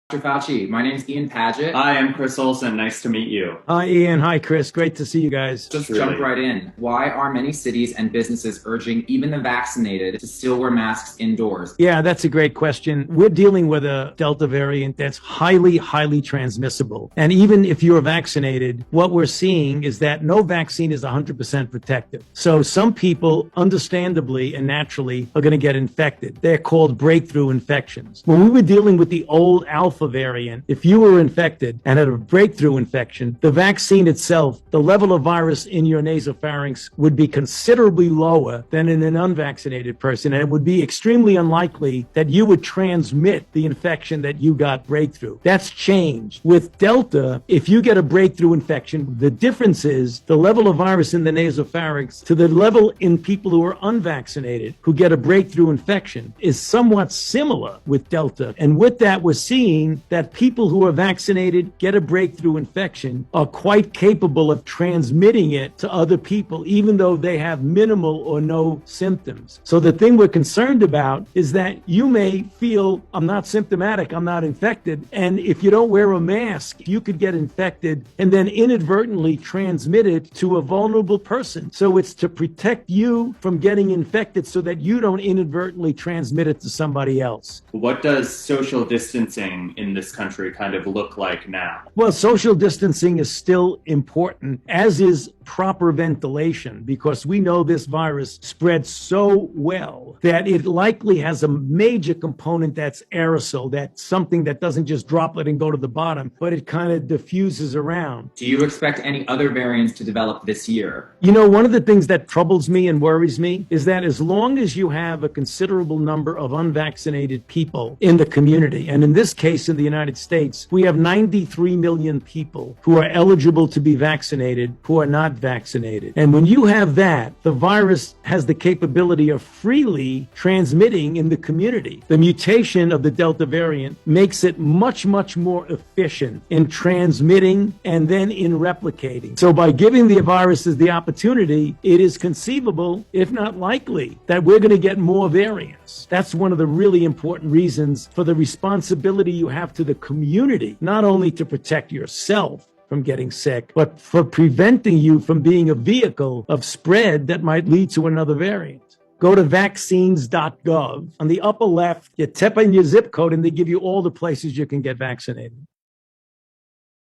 Dr. Fauci, my name's Ian Paget. Hi, I'm Chris Olsen. Nice to meet you. Hi, Ian. Hi, Chris. Great to see you guys. Just Truly. jump right in. Why are many cities and businesses urging even the vaccinated to still wear masks indoors? Yeah, that's a great question. We're dealing with a Delta variant that's highly transmissible. And even if you're vaccinated, what we're seeing is that no vaccine is 100% protective. So some people, understandably and naturally, are going to get infected. They're called breakthrough infections. When we were dealing with the old Alpha variant, if you were infected and had a breakthrough infection, the vaccine itself, the level of virus in your nasopharynx would be considerably lower than in an unvaccinated person, and it would be extremely unlikely that you would transmit the infection that you got breakthrough. That's changed. With Delta, if you get a breakthrough infection, the difference is the level of virus in the nasopharynx to the level in people who are unvaccinated who get a breakthrough infection is somewhat similar with Delta. And with that, we're seeing that people who are vaccinated get a breakthrough infection are quite capable of transmitting it to other people, even though they have minimal or no symptoms. So the thing we're concerned about is that you may feel, I'm not symptomatic, I'm not infected, and if you don't wear a mask, you could get infected and then inadvertently transmit it to a vulnerable person. So it's to protect you from getting infected so that you don't inadvertently transmit it to somebody else. What does social distancing in this country kind of look like now? Well, social distancing is still important, as is proper ventilation, because we know this virus spreads so well that it likely has a major component that's aerosol, that's something that doesn't just droplet and go to the bottom, but it kind of diffuses around. Do you expect any other variants to develop this year? You know, one of the things that troubles me and worries me is that as long as you have a considerable number of unvaccinated people in the community, and in this case in the United States, we have 93 million people who are eligible to be vaccinated who are not vaccinated. And when you have that, the virus has the capability of freely transmitting in the community. The mutation of the Delta variant makes it much more efficient in transmitting and then in replicating. So by giving the viruses the opportunity, it is conceivable, if not likely, that we're going to get more variants. That's one of the really important reasons for the responsibility you have to the community, not only to protect yourself from getting sick, but for preventing you from being a vehicle of spread that might lead to another variant. Go to vaccines.gov. On the upper left, you tap in your zip code and they give you all the places you can get vaccinated.